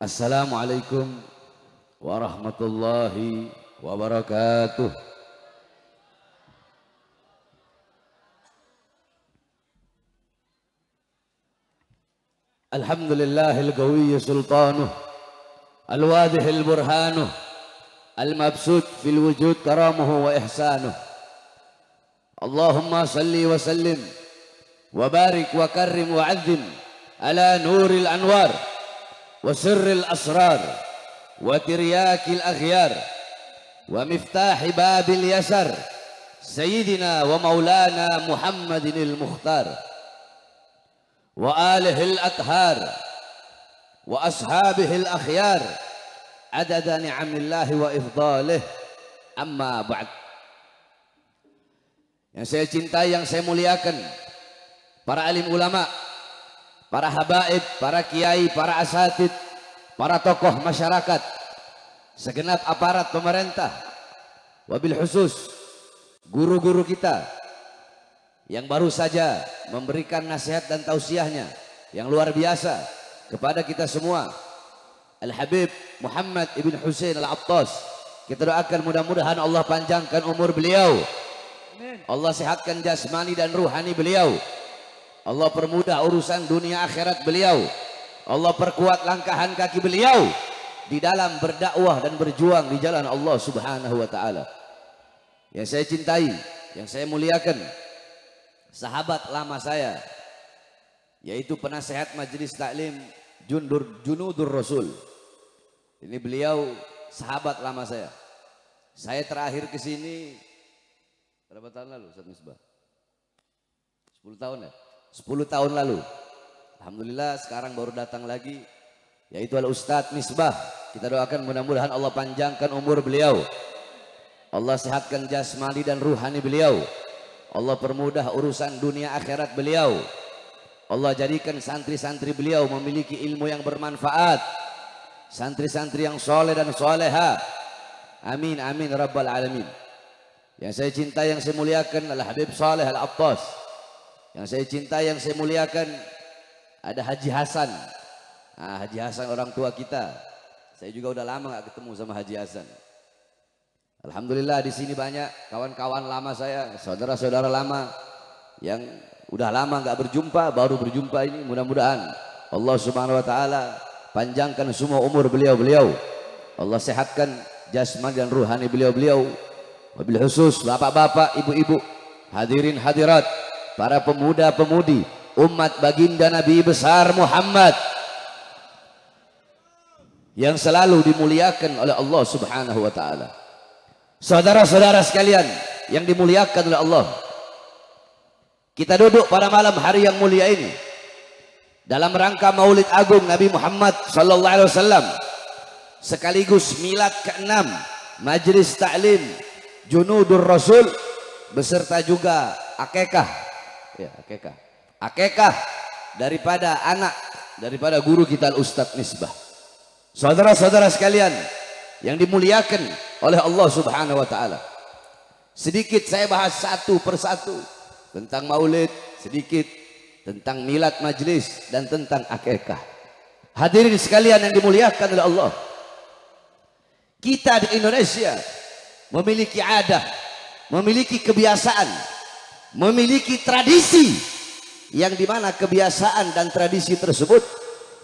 Assalamualaikum warahmatullahi wabarakatuh. Alhamdulillahil qawiyyi sultanuh, al-wadihil burhanuh, al-mabsut fil wujud karamuhu wa ihsanuh. Allahumma salli wa sallim wa barik wa karrim wa azzim ala nuril anwar wa sirril asrar wa tiryakil aghyar wa miftahi babil yasar sayyidina wa maulana Muhammadinil Mukhtar wa alihil athhar wa ashabihil akhyar adada ni'amillahi wa ifdalih, amma ba'd. Yang saya cintai, yang saya muliakan, para alim ulama, para habaib, para kiai, para asatid, para tokoh masyarakat, segenap aparat pemerintah, wabil khusus guru-guru kita yang baru saja memberikan nasihat dan tausiahnya yang luar biasa kepada kita semua. Al-Habib Muhammad ibn Husain Al-Attas, kita doakan mudah-mudahan Allah panjangkan umur beliau, Allah sehatkan jasmani dan ruhani beliau, Allah permudah urusan dunia akhirat beliau, Allah perkuat langkahan kaki beliau di dalam berdakwah dan berjuang di jalan Allah Subhanahu wa taala. Yang saya cintai, yang saya muliakan, sahabat lama saya, yaitu penasehat Majelis Taklim Junudur Rasul. Ini beliau sahabat lama saya. Saya terakhir ke sini berapa tahun lalu, Ustaz Misbah? 10 tahun ya? 10 tahun lalu. Alhamdulillah sekarang baru datang lagi, yaitu Al-Ustadz Misbah. Kita doakan mudah-mudahan Allah panjangkan umur beliau, Allah sehatkan jasmani dan ruhani beliau, Allah permudah urusan dunia akhirat beliau, Allah jadikan santri-santri beliau memiliki ilmu yang bermanfaat, santri-santri yang soleh dan soleha. Amin amin rabbal alamin. Yang saya cintai, yang saya muliakan adalah Habib Saleh Al-Attas. Yang saya cintai, yang saya muliakan ada Haji Hasan. Nah, Haji Hasan orang tua kita. Saya juga udah lama gak ketemu sama Haji Hasan. Alhamdulillah di sini banyak kawan-kawan lama saya, saudara-saudara lama yang udah lama gak berjumpa, baru berjumpa ini. Mudah-mudahan Allah Subhanahu wa taala panjangkan semua umur beliau-beliau, Allah sehatkan jasmani dan ruhani beliau-beliau. Wabil khusus bapak-bapak, ibu-ibu, hadirin hadirat, para pemuda-pemudi umat baginda Nabi besar Muhammad yang selalu dimuliakan oleh Allah Subhanahu wa taala. Saudara-saudara sekalian yang dimuliakan oleh Allah, kita duduk pada malam hari yang mulia ini dalam rangka Maulid Agung Nabi Muhammad sallallahu alaihi wasallam, sekaligus milad ke-6 Majelis Taklim Junudur Rasul, beserta juga akekah, ya akekah daripada anak daripada guru kita Al-Ustadz Misbah. Saudara-saudara sekalian yang dimuliakan oleh Allah Subhanahu wa taala, sedikit saya bahas satu persatu tentang maulid, sedikit tentang milad majlis, dan tentang akekah. Hadirin sekalian yang dimuliakan oleh Allah, kita di Indonesia memiliki adah, memiliki kebiasaan, memiliki tradisi, yang dimana kebiasaan dan tradisi tersebut,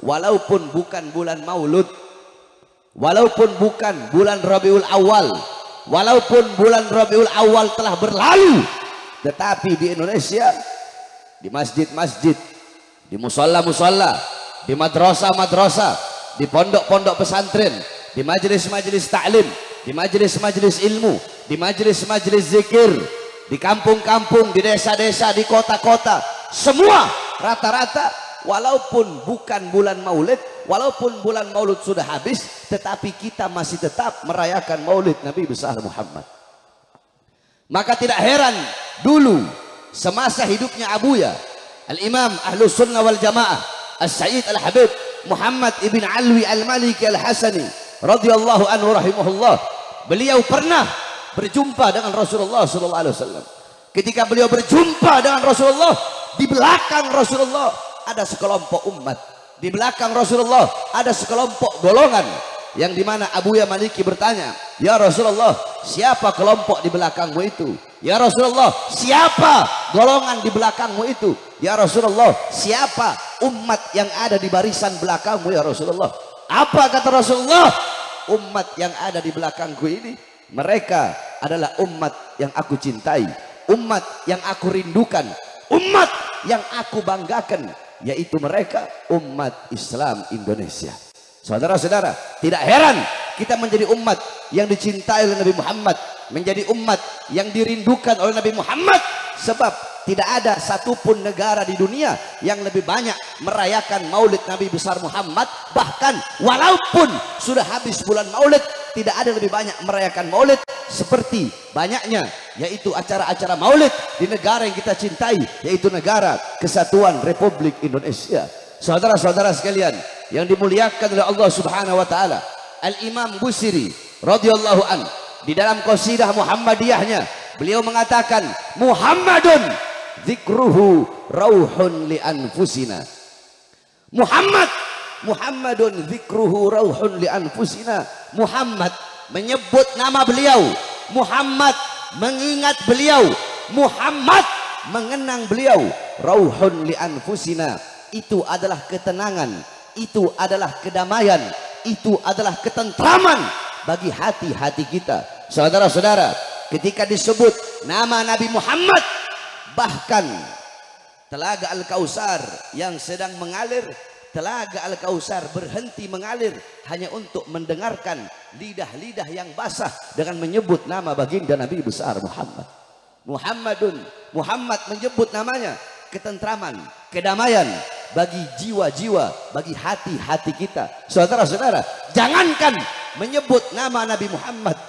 walaupun bukan bulan Maulud, walaupun bukan bulan Rabiul Awal, walaupun bulan Rabiul Awal telah berlalu, tetapi di Indonesia, di masjid-masjid, di musola-musola, di madrasah-madrasah, di pondok-pondok pesantren, di majelis-majelis taklim, di majelis-majelis ilmu, di majelis-majelis zikir, di kampung-kampung, di desa-desa, di kota-kota, semua rata-rata walaupun bukan bulan Maulid, walaupun bulan Maulid sudah habis, tetapi kita masih tetap merayakan Maulid Nabi besar Muhammad. Maka tidak heran dulu semasa hidupnya Abuya Al-Imam Ahlus Sunnah wal Jamaah As-Sayyid Al-Habib Muhammad ibn Alwi Al-Maliki Al-Hasani radhiyallahu anhu rahimahullah, beliau pernah berjumpa dengan Rasulullah sallallahu alaihi wasallam. Ketika beliau berjumpa dengan Rasulullah, di belakang Rasulullah ada sekelompok umat Di belakang Rasulullah ada sekelompok golongan yang dimana Abu Maliki bertanya, ya Rasulullah, siapa kelompok di belakangmu itu? Ya Rasulullah, siapa golongan di belakangmu itu? Ya Rasulullah, siapa umat yang ada di barisan belakangmu ya Rasulullah? Apa kata Rasulullah? Umat yang ada di belakangku ini, mereka adalah umat yang aku cintai, umat yang aku rindukan, umat yang aku banggakan, yaitu mereka umat Islam Indonesia. Saudara-saudara, tidak heran kita menjadi umat yang dicintai oleh Nabi Muhammad, menjadi umat yang dirindukan oleh Nabi Muhammad, sebab tidak ada satupun negara di dunia yang lebih banyak merayakan maulid Nabi besar Muhammad. Bahkan walaupun sudah habis bulan maulid, tidak ada lebih banyak merayakan maulid seperti banyaknya yaitu acara-acara maulid di negara yang kita cintai, yaitu negara Kesatuan Republik Indonesia. Saudara-saudara sekalian yang dimuliakan oleh Allah Subhanahu wa taala, Al-Imam Busiri radhiyallahu an di dalam qasidah Muhammadiyahnya beliau mengatakan, Muhammadun dzikruhu rauhun li anfusina. Muhammadun dzikruhu rauhun li anfusina. Muhammad menyebut nama beliau, Muhammad mengingat beliau, Muhammad mengenang beliau, rauhun li anfusina. Itu adalah ketenangan, itu adalah kedamaian, itu adalah ketentraman bagi hati-hati kita. Saudara-saudara, ketika disebut nama Nabi Muhammad, bahkan Telaga Al-Kausar yang sedang mengalir, Telaga Al-Kausar berhenti mengalir hanya untuk mendengarkan lidah-lidah yang basah dengan menyebut nama baginda Nabi besar Muhammad. Muhammad menyebut namanya, ketentraman, kedamaian bagi jiwa-jiwa, bagi hati-hati kita. Saudara-saudara, jangankan menyebut nama Nabi Muhammad,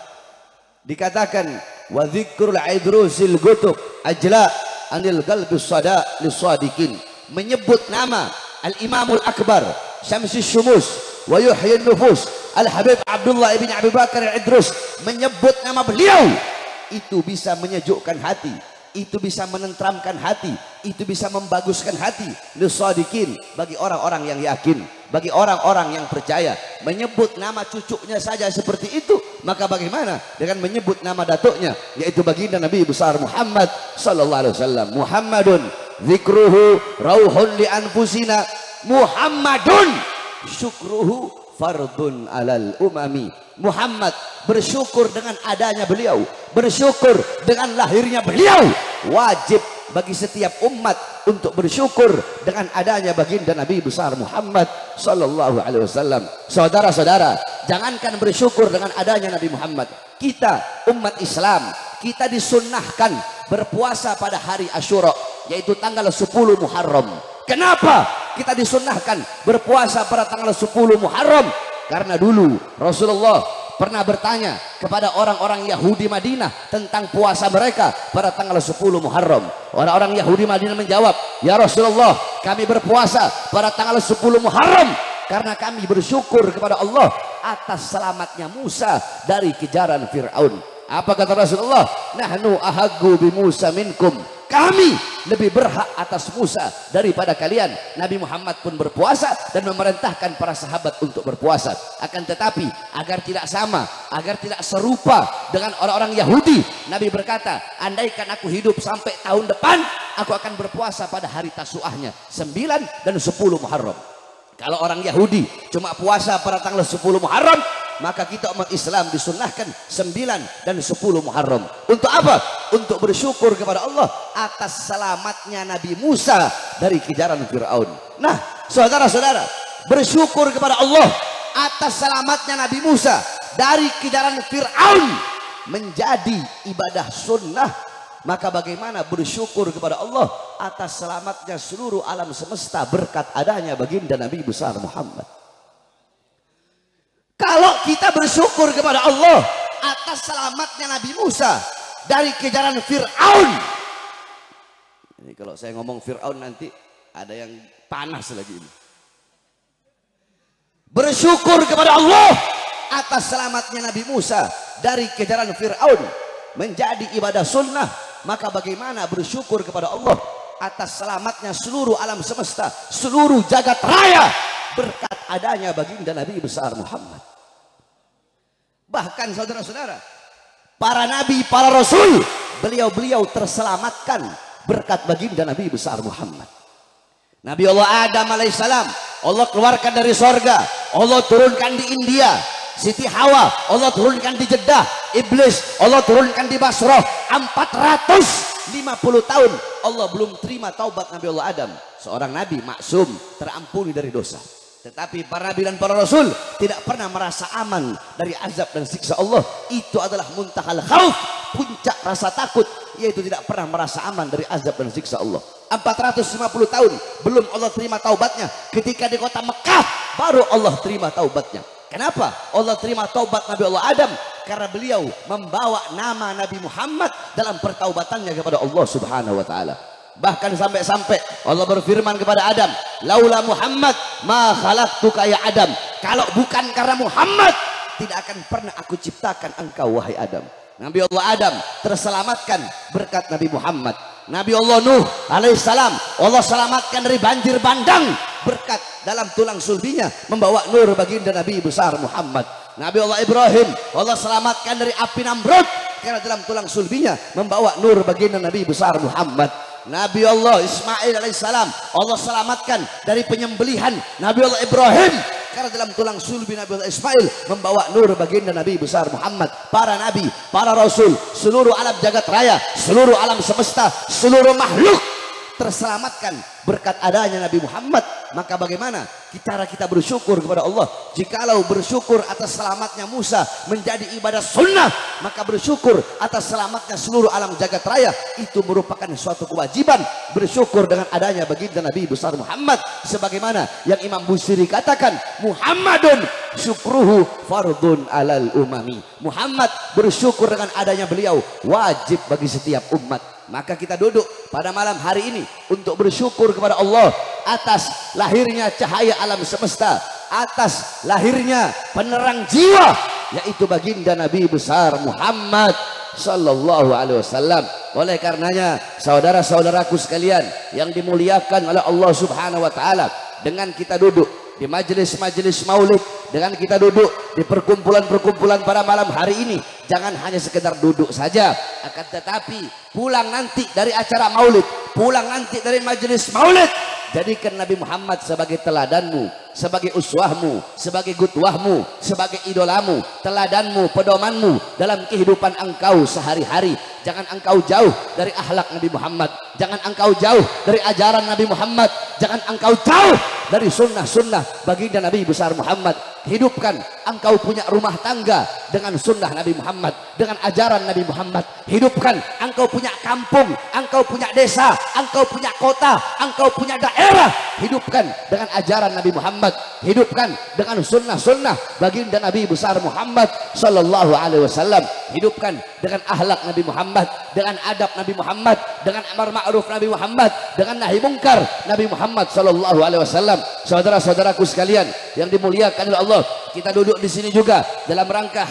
dikatakan wa dzikrul idrusil gutub ajla anil qalbis sada lisadiqin. Menyebut nama Al-Imamul Akbar Syamsis Syumus wa yuhyin nufus Al-Habib Abdullah ibn Abi Bakar Al-Idrus, menyebut nama beliau itu bisa menyejukkan hati, itu bisa menentramkan hati, itu bisa membaguskan hati. Lisadiqin, bagi orang-orang yang yakin, bagi orang-orang yang percaya. Menyebut nama cucunya saja seperti itu, maka bagaimana dengan menyebut nama datuknya, yaitu baginda Nabi besar Muhammad sallallahu alaihi wasallam. Muhammadun dzikruhu rauhun li anfusina. Muhammadun syukruhu fardun alal umami. Muhammad, bersyukur dengan adanya beliau, bersyukur dengan lahirnya beliau. Wajib bagi setiap umat untuk bersyukur dengan adanya baginda Nabi besar Muhammad sallallahu alaihi wasallam. Saudara-saudara, jangankan bersyukur dengan adanya Nabi Muhammad, kita umat Islam, kita disunnahkan berpuasa pada hari Asyura, yaitu tanggal 10 Muharram. Kenapa kita disunnahkan berpuasa pada tanggal 10 Muharram? Karena dulu Rasulullah pernah bertanya kepada orang-orang Yahudi Madinah tentang puasa mereka pada tanggal 10 Muharram. Orang-orang Yahudi Madinah menjawab, ya Rasulullah, kami berpuasa pada tanggal 10 Muharram karena kami bersyukur kepada Allah atas selamatnya Musa dari kejaran Fir'aun. Apa kata Rasulullah? Nahnu ahaggu bi Musa minkum. Kami lebih berhak atas Musa daripada kalian. Nabi Muhammad pun berpuasa dan memerintahkan para sahabat untuk berpuasa. Akan tetapi agar tidak sama, agar tidak serupa dengan orang-orang Yahudi, Nabi berkata, andaikan aku hidup sampai tahun depan, aku akan berpuasa pada hari Tasu'ahnya 9 dan 10 Muharram. Kalau orang Yahudi cuma puasa pada tanggal 10 Muharram, maka kita umat Islam disunnahkan 9 dan 10 Muharram. Untuk apa? Untuk bersyukur kepada Allah atas selamatnya Nabi Musa dari kejaran Fir'aun. Nah, saudara-saudara, bersyukur kepada Allah atas selamatnya Nabi Musa dari kejaran Fir'aun menjadi ibadah sunnah. Maka bagaimana bersyukur kepada Allah atas selamatnya seluruh alam semesta berkat adanya baginda Nabi besar Muhammad. Kalau kita bersyukur kepada Allah atas selamatnya Nabi Musa dari kejaran Fir'aun. Ini kalau saya ngomong Fir'aun nanti ada yang panas lagi ini. Bersyukur kepada Allah atas selamatnya Nabi Musa dari kejaran Fir'aun menjadi ibadah sunnah. Maka bagaimana bersyukur kepada Allah atas selamatnya seluruh alam semesta, seluruh jagat raya berkat adanya baginda Nabi besar Muhammad. Bahkan saudara-saudara, para nabi, para rasul, beliau-beliau terselamatkan berkat baginda Nabi besar Muhammad. Nabi Allah Adam alaihissalam, Allah keluarkan dari sorga, Allah turunkan di India. Siti Hawa, Allah turunkan di Jeddah. Iblis, Allah turunkan di Basrah. 450 tahun Allah belum terima taubat Nabi Allah Adam, seorang nabi maksum, terampuni dari dosa. Tetapi para nabi dan para rasul tidak pernah merasa aman dari azab dan siksa Allah. Itu adalah muntahal khauf, puncak rasa takut, yaitu tidak pernah merasa aman dari azab dan siksa Allah. 450 tahun belum Allah terima taubatnya. Ketika di kota Mekah baru Allah terima taubatnya. Kenapa Allah terima taubat Nabi Allah Adam? Karena beliau membawa nama Nabi Muhammad dalam pertaubatannya kepada Allah Subhanahu wa taala. Bahkan sampai-sampai Allah berfirman kepada Adam, "Laula Muhammad ma khalaqtuka ya Adam." Kalau bukan karena Muhammad, tidak akan pernah aku ciptakan engkau wahai Adam. Nabi Allah Adam terselamatkan berkat Nabi Muhammad. Nabi Allah Nuh alaihissalam, Allah selamatkan dari banjir bandang berkat dalam tulang sulbinya membawa nur baginda Nabi besar Muhammad. Nabi Allah Ibrahim, Allah selamatkan dari api Namrud karena dalam tulang sulbinya membawa nur baginda Nabi besar Muhammad. Nabi Allah Ismail alaihissalam, Allah selamatkan dari penyembelihan Nabi Allah Ibrahim karena dalam tulang sulbi Nabi Allah Ismail membawa nur baginda Nabi besar Muhammad. Para nabi, para rasul, seluruh alam jagat raya, seluruh alam semesta, seluruh makhluk terselamatkan berkat adanya Nabi Muhammad. Maka bagaimana cara kita bersyukur kepada Allah? Jikalau bersyukur atas selamatnya Musa menjadi ibadah sunnah, maka bersyukur atas selamatnya seluruh alam jagat raya itu merupakan suatu kewajiban. Bersyukur dengan adanya baginda Nabi besar Muhammad, sebagaimana yang Imam Busiri katakan, Muhammadun syukruhu fardun alal umami. Muhammad bersyukur dengan adanya beliau wajib bagi setiap umat. Maka kita duduk pada malam hari ini untuk bersyukur kepada Allah atas lahirnya cahaya alam semesta, atas lahirnya penerang jiwa, yaitu baginda Nabi besar Muhammad sallallahu alaihi wasallam. Oleh karenanya saudara-saudaraku sekalian yang dimuliakan oleh Allah Subhanahu wa taala, dengan kita duduk di majelis-majelis maulid, dengan kita duduk di perkumpulan-perkumpulan pada malam hari ini, jangan hanya sekedar duduk saja, akan tetapi pulang nanti dari acara maulid, pulang nanti dari majelis maulid, jadikan Nabi Muhammad sebagai teladanmu, sebagai uswahmu, sebagai gutwahmu, sebagai idolamu, teladanmu, pedomanmu dalam kehidupan engkau sehari-hari. Jangan engkau jauh dari akhlak Nabi Muhammad, jangan engkau jauh dari ajaran Nabi Muhammad, jangan engkau jauh dari sunnah-sunnah baginda Nabi besar Muhammad. Hidupkan engkau punya rumah tangga dengan sunnah Nabi Muhammad, dengan ajaran Nabi Muhammad. Hidupkan engkau punya kampung, engkau punya desa, engkau punya kota, engkau punya daerah. Hidupkan dengan ajaran Nabi Muhammad, hidupkan dengan sunnah-sunnah baginda Nabi besar Muhammad sallallahu alaihi wasallam. Hidupkan dengan akhlak Nabi Muhammad, dengan adab Nabi Muhammad, dengan amar ma'ruf Nabi Muhammad, dengan nahi mungkar Nabi Muhammad sallallahu alaihi wasallam. Saudara-saudaraku sekalian yang dimuliakan oleh Allah, kita duduk di sini juga dalam rangka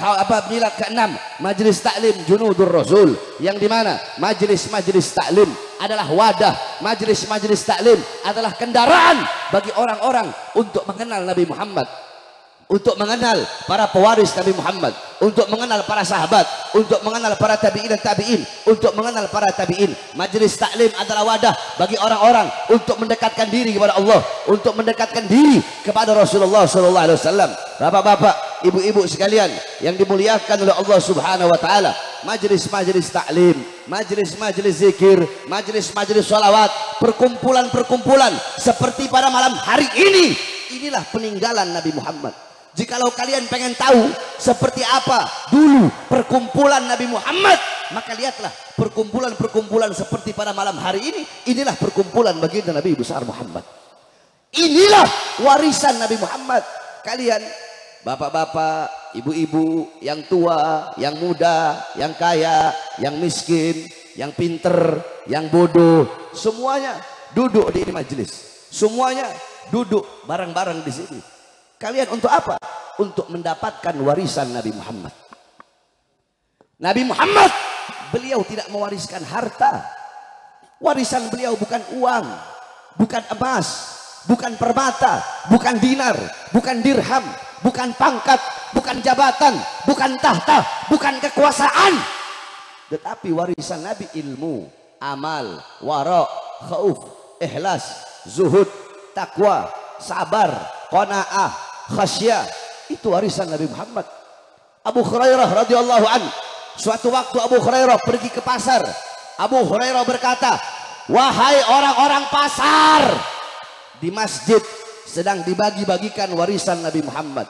milad ke-6 Majelis Taklim Junudur Rasul, yang dimana majelis-majelis taklim adalah wadah, majelis-majelis taklim adalah kendaraan bagi orang-orang untuk mengenal Nabi Muhammad, untuk mengenal para pewaris Nabi Muhammad, untuk mengenal para sahabat, untuk mengenal para tabi'in dan tabi'in, untuk mengenal para tabi'in. Majelis taklim adalah wadah bagi orang-orang untuk mendekatkan diri kepada Allah, untuk mendekatkan diri kepada Rasulullah sallallahu alaihi wasallam. Bapak-bapak, ibu-ibu sekalian yang dimuliakan oleh Allah Subhanahu wa taala, majelis-majelis taklim, majelis-majelis zikir, majelis-majelis sholawat, perkumpulan-perkumpulan seperti pada malam hari ini, inilah peninggalan Nabi Muhammad. Jikalau kalian pengen tahu seperti apa dulu perkumpulan Nabi Muhammad, maka lihatlah perkumpulan-perkumpulan seperti pada malam hari ini. Inilah perkumpulan baginda Nabi besar Muhammad. Inilah warisan Nabi Muhammad. Kalian bapak-bapak, ibu-ibu, yang tua, yang muda, yang kaya, yang miskin, yang pinter, yang bodoh, semuanya duduk di majelis. Semuanya duduk bareng-bareng di sini. Kalian untuk apa? Untuk mendapatkan warisan Nabi Muhammad. Nabi Muhammad, beliau tidak mewariskan harta. Warisan beliau bukan uang, bukan emas, bukan permata, bukan dinar, bukan dirham, bukan pangkat, bukan jabatan, bukan tahta, bukan kekuasaan, tetapi warisan Nabi ilmu, amal, wara, khauf, ikhlas, zuhud, takwa, sabar, qanaah, khasyah. Itu warisan Nabi Muhammad. Abu Hurairah radhiyallahu anhu, suatu waktu Abu Hurairah pergi ke pasar. Abu Hurairah berkata, wahai orang-orang pasar, di masjid sedang dibagi-bagikan warisan Nabi Muhammad.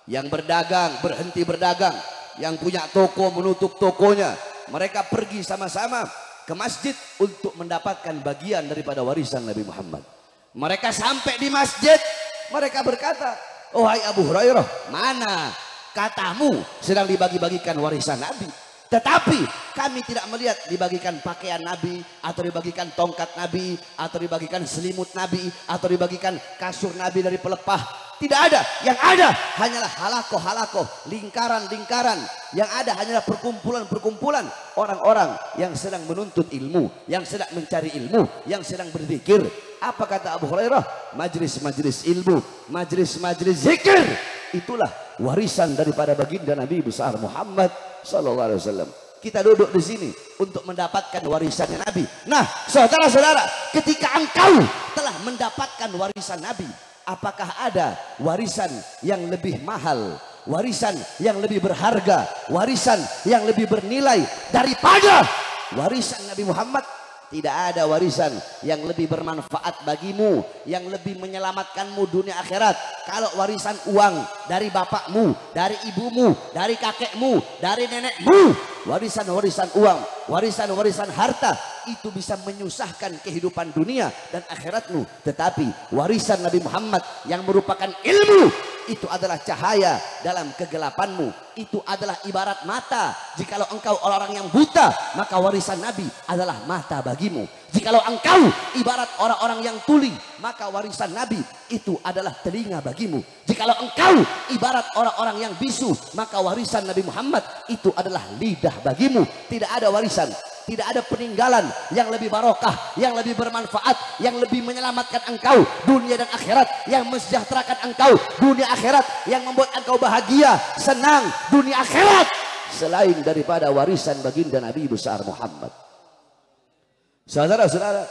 Yang berdagang berhenti berdagang, yang punya toko menutup tokonya. Mereka pergi sama-sama ke masjid untuk mendapatkan bagian daripada warisan Nabi Muhammad. Mereka sampai di masjid, mereka berkata, oh hai Abu Hurairah, mana katamu sedang dibagi-bagikan warisan Nabi? Tetapi kami tidak melihat dibagikan pakaian Nabi, atau dibagikan tongkat Nabi, atau dibagikan selimut Nabi, atau dibagikan kasur Nabi dari pelepah. Tidak ada. Yang ada hanyalah halakoh-halakoh, lingkaran-lingkaran. Yang ada hanyalah perkumpulan-perkumpulan orang-orang yang sedang menuntut ilmu, yang sedang mencari ilmu, yang sedang berzikir. Apa kata Abu Hurairah? Majlis-majlis ilmu, majlis-majlis zikir, itulah warisan daripada baginda Nabi besar Muhammad sallallahu alaihi wasallam. Kita duduk di sini untuk mendapatkan warisannya Nabi. Nah, saudara-saudara, ketika engkau telah mendapatkan warisan Nabi, apakah ada warisan yang lebih mahal, warisan yang lebih berharga, warisan yang lebih bernilai daripada warisan Nabi Muhammad? Tidak ada warisan yang lebih bermanfaat bagimu, yang lebih menyelamatkanmu dunia akhirat. Kalau warisan uang dari bapakmu, dari ibumu, dari kakekmu, dari nenekmu, warisan-warisan uang, warisan-warisan harta, itu bisa menyusahkan kehidupan dunia dan akhiratmu. Tetapi warisan Nabi Muhammad yang merupakan ilmu, itu adalah cahaya dalam kegelapanmu. Itu adalah ibarat mata. Jikalau engkau orang yang buta, maka warisan Nabi adalah mata bagimu. Jikalau engkau ibarat orang-orang yang tuli, maka warisan Nabi itu adalah telinga bagimu. Jikalau engkau ibarat orang-orang yang bisu, maka warisan Nabi Muhammad itu adalah lidah bagimu. Tidak ada warisan, tidak ada peninggalan yang lebih barokah, yang lebih bermanfaat, yang lebih menyelamatkan engkau dunia dan akhirat, yang mensejahterakan engkau dunia akhirat, yang membuat engkau bahagia, senang dunia akhirat, selain daripada warisan baginda Nabi besar Muhammad. Saudara-saudara,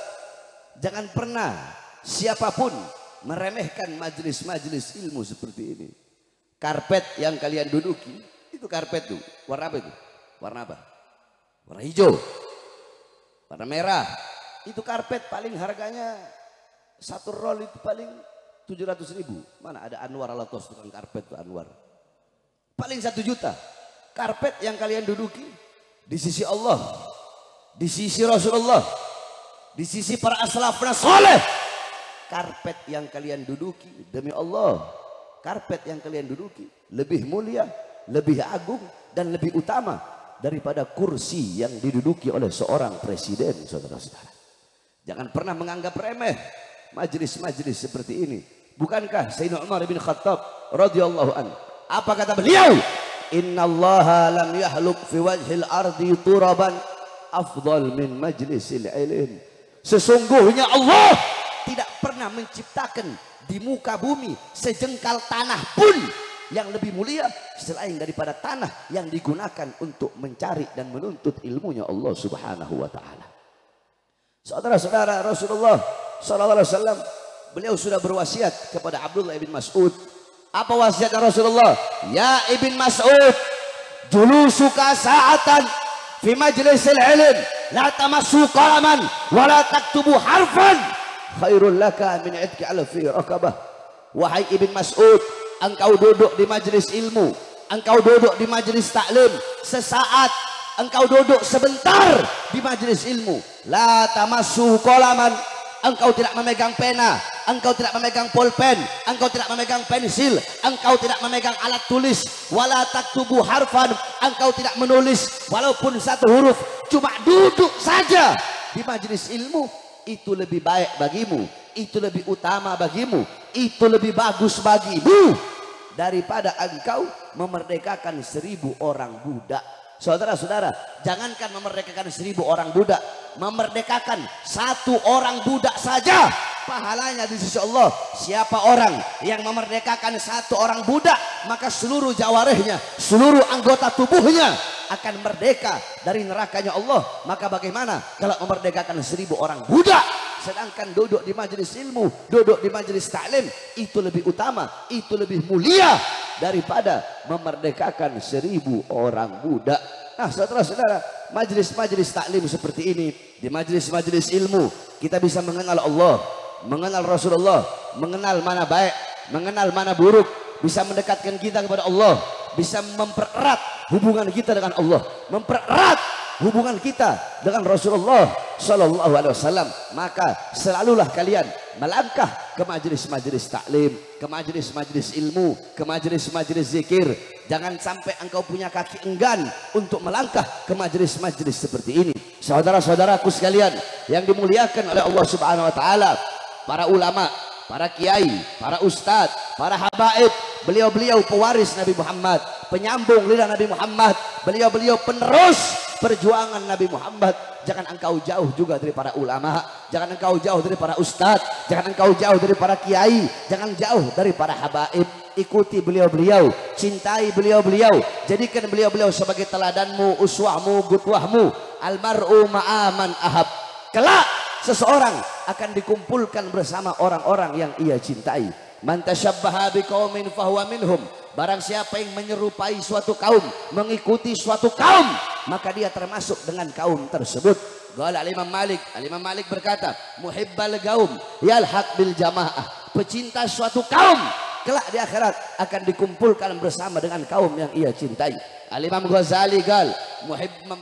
jangan pernah siapapun meremehkan majelis-majelis ilmu seperti ini. Karpet yang kalian duduki, itu karpet tuh, warna apa itu? Warna apa? Warna hijau, warna merah. Itu karpet paling harganya satu roll itu paling 700.000. Mana ada Anwar Alatos tukang karpet tuh, Anwar. Paling 1 juta. Karpet yang kalian duduki di sisi Allah, di sisi Rasulullah, di sisi para as-salafun saleh, karpet yang kalian duduki demi Allah, karpet yang kalian duduki lebih mulia, lebih agung, dan lebih utama daripada kursi yang diduduki oleh seorang presiden. Saudara-saudara, jangan pernah menganggap remeh majelis-majelis seperti ini. Bukankah Sayyidina Umar bin Khattab radhiyallahu anhu, apa kata beliau? Innallaha lam yahluk fi wajhil ardi turaban afdal min majlisil ilm. Sesungguhnya Allah tidak pernah menciptakan di muka bumi sejengkal tanah pun yang lebih mulia selain daripada tanah yang digunakan untuk mencari dan menuntut ilmunya Allah Subhanahu wa taala. Saudara-saudara, Rasulullah sallallahu alaihi wasallam beliau sudah berwasiat kepada Abdullah bin Mas'ud. Apa wasiatnya Rasulullah? Ya Ibn Mas'ud, julusuka sa'atan fi majlisil ilm la tamassu qalaman wa la taktubu harfan khairul laka min idki alfi rakabah. Wahai Ibn Mas'ud, engkau duduk di majelis ilmu, engkau duduk di majelis taklim sesaat, engkau duduk sebentar di majelis ilmu, la tamassu qalaman, engkau tidak memegang pena, engkau tidak memegang pulpen, engkau tidak memegang pensil, engkau tidak memegang alat tulis, wala taktubu harfan, engkau tidak menulis walaupun 1 huruf, cuma duduk saja di majelis ilmu. Itu lebih baik bagimu, itu lebih utama bagimu, itu lebih bagus bagimu daripada engkau memerdekakan 1000 orang budak. Saudara-saudara, jangankan memerdekakan 1000 orang budak, memerdekakan 1 orang budak saja pahalanya di sisi Allah. Siapa orang yang memerdekakan satu orang budak, maka seluruh jawarihnya, seluruh anggota tubuhnya akan merdeka dari nerakanya Allah. Maka bagaimana kalau memerdekakan 1000 orang budak, sedangkan duduk di majelis ilmu, duduk di majelis taklim, itu lebih utama, itu lebih mulia daripada memerdekakan 1000 orang budak. Nah, saudara-saudara, majelis-majelis taklim seperti ini, di majelis-majelis ilmu, kita bisa mengenal Allah, mengenal Rasulullah, mengenal mana baik, mengenal mana buruk, bisa mendekatkan kita kepada Allah, bisa mempererat hubungan kita dengan Allah, mempererat hubungan kita dengan Rasulullah Sallallahu Alaihi Wasallam. Maka selalulah kalian melangkah ke majelis-majelis taklim, ke majelis-majelis ilmu, ke majelis-majelis zikir. Jangan sampai engkau punya kaki enggan untuk melangkah ke majelis-majelis seperti ini. Saudara-saudaraku sekalian yang dimuliakan oleh Allah Subhanahu Wa Taala, para ulama, para kiai, para ustadz, para habaib, beliau-beliau pewaris Nabi Muhammad, penyambung lidah Nabi Muhammad, beliau-beliau penerus perjuangan Nabi Muhammad. Jangan engkau jauh juga dari para ulama, jangan engkau jauh dari para ustadz, jangan engkau jauh dari para kiai, jangan jauh dari para habaib. Ikuti beliau-beliau, cintai beliau-beliau, jadikan beliau-beliau sebagai teladanmu, uswahmu, gutwahmu. Almar'u ma'aman ahab. Kelak seseorang akan dikumpulkan bersama orang-orang yang ia cintai. Man tasyabbaha biqaumin fahuwa minhum. Barang siapa yang menyerupai suatu kaum, mengikuti suatu kaum, maka dia termasuk dengan kaum tersebut. Qala Al-Imam Malik, Al-Imam Malik berkata, muhibbal qaum yalhaq bil jamaah. Pecinta suatu kaum kelak di akhirat akan dikumpulkan bersama dengan kaum yang ia cintai. Al-Imam Ghazali gal,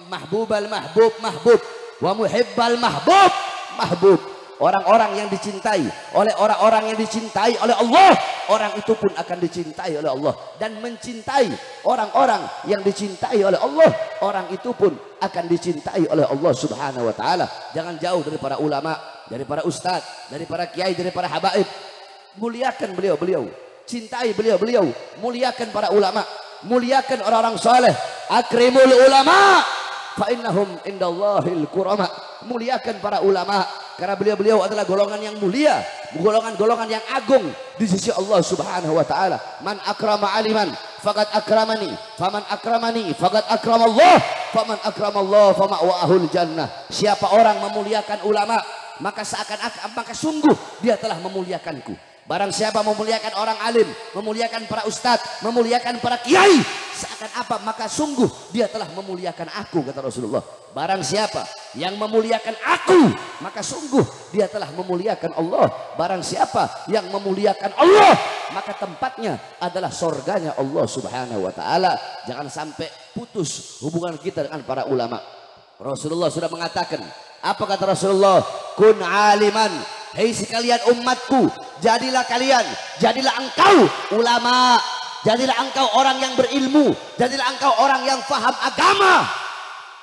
mahbubal mahbub mahbub wa muhibbal mahbub mahbub. Orang-orang yang dicintai oleh orang-orang yang dicintai oleh Allah, orang itu pun akan dicintai oleh Allah. Dan mencintai orang-orang yang dicintai oleh Allah, orang itu pun akan dicintai oleh Allah Subhanahu Wa Taala. Jangan jauh dari para ulama, dari para ustadz, dari para kiai, dari para habaib. Muliakan beliau-beliau, cintai beliau-beliau, muliakan para ulama, muliakan orang-orang soleh. Akrimul ulama fa innahum indallahil kurama. Muliakan para ulama karena beliau-beliau adalah golongan yang mulia, golongan-golongan yang agung di sisi Allah Subhanahu Wa Taala. Man akrama aliman faqad akramani, faman akramani faqad akramallah, faman akramallah fama'wahul jannah. Siapa orang memuliakan ulama, maka seakan-akan, maka sungguh dia telah memuliakanku. Barang siapa memuliakan orang alim, memuliakan para ustadz, memuliakan para kiai, seakan apa, maka sungguh dia telah memuliakan aku, kata Rasulullah. Barang siapa yang memuliakan aku, maka sungguh dia telah memuliakan Allah. Barang siapa yang memuliakan Allah, maka tempatnya adalah surganya Allah Subhanahu Wa Taala. Jangan sampai putus hubungan kita dengan para ulama. Rasulullah sudah mengatakan, apa kata Rasulullah? Kun aliman, hei sekalian umatku, jadilah kalian, jadilah engkau ulama, jadilah engkau orang yang berilmu, jadilah engkau orang yang faham agama.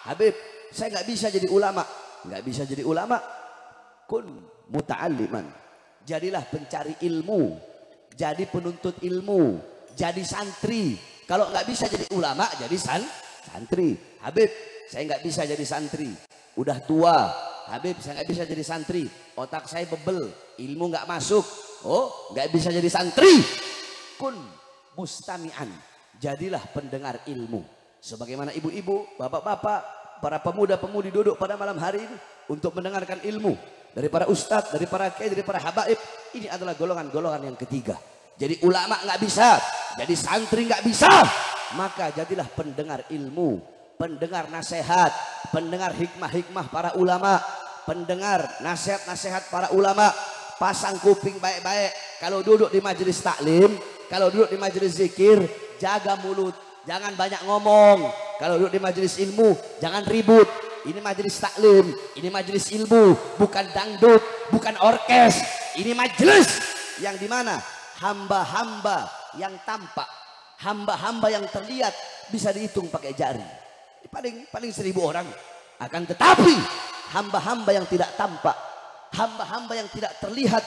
Habib, saya nggak bisa jadi ulama, nggak bisa jadi ulama. Kun muta'alliman, jadilah pencari ilmu, jadi penuntut ilmu, jadi santri. Kalau nggak bisa jadi ulama, jadi santri. Habib, saya nggak bisa jadi santri, udah tua. Habib, saya nggak bisa jadi santri, otak saya bebel, ilmu nggak masuk. Oh, nggak bisa jadi santri. Kun mustami'an, jadilah pendengar ilmu. Sebagaimana ibu-ibu, bapak-bapak, para pemuda-pemudi duduk pada malam hari ini untuk mendengarkan ilmu dari para ustadz, dari para kiai, dari para habaib. Ini adalah golongan-golongan yang ketiga. Jadi ulama nggak bisa, jadi santri nggak bisa, maka jadilah pendengar ilmu, pendengar nasihat, pendengar hikmah-hikmah para ulama, pendengar nasihat-nasihat para ulama. Pasang kuping baik-baik. Kalau duduk di majelis taklim, kalau duduk di majelis zikir, jaga mulut, jangan banyak ngomong. Kalau duduk di majelis ilmu, jangan ribut. Ini majelis taklim, ini majelis ilmu, bukan dangdut, bukan orkes. Ini majelis yang dimana hamba-hamba yang tampak, hamba-hamba yang terlihat bisa dihitung pakai jari. Paling 1000 orang. Akan tetapi hamba-hamba yang tidak tampak, hamba-hamba yang tidak terlihat,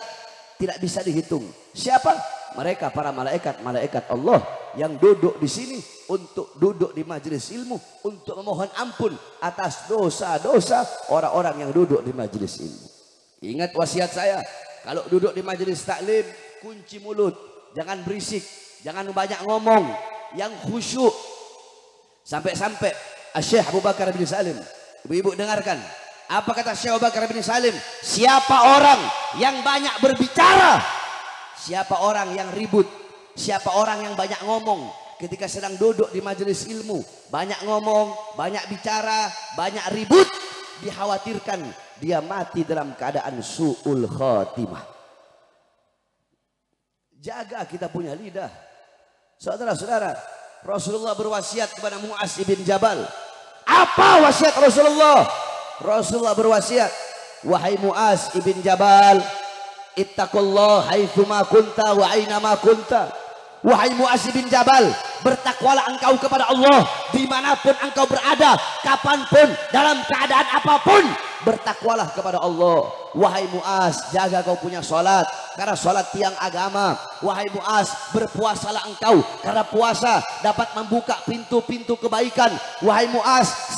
tidak bisa dihitung. Siapa? Mereka para malaikat Allah yang duduk di sini untuk duduk di majelis ilmu, untuk memohon ampun atas dosa-dosa orang-orang yang duduk di majelis ilmu. Ingat wasiat saya, Kalau duduk di majelis taklim, kunci mulut, jangan berisik, jangan banyak ngomong, yang khusyuk. Sampai-sampai Syekh Abu Bakar bin Salim, ibu-ibu dengarkan, apa kata Syekh Abu Bakar bin Salim? Siapa orang yang banyak berbicara, siapa orang yang ribut, siapa orang yang banyak ngomong, ketika sedang duduk di majelis ilmu, banyak ngomong, banyak bicara, banyak ribut, dikhawatirkan dia mati dalam keadaan su'ul khatimah. Jaga kita punya lidah. Saudara-saudara, Rasulullah berwasiat kepada Mu'az bin Jabal. Apa wasiat Rasulullah? Rasulullah berwasiat, wahai Mu'az bin Jabal, ittaqullah haitsuma kunta wa aina ma kunta. Wahai Mu'az bin Jabal, bertakwalah engkau kepada Allah dimanapun engkau berada, kapanpun, dalam keadaan apapun, bertakwalah kepada Allah. Wahai Mu'az, jaga kau punya sholat, karena sholat tiang agama. Wahai Mu'az, berpuasalah engkau, karena puasa dapat membuka pintu-pintu kebaikan. Wahai Mu'az,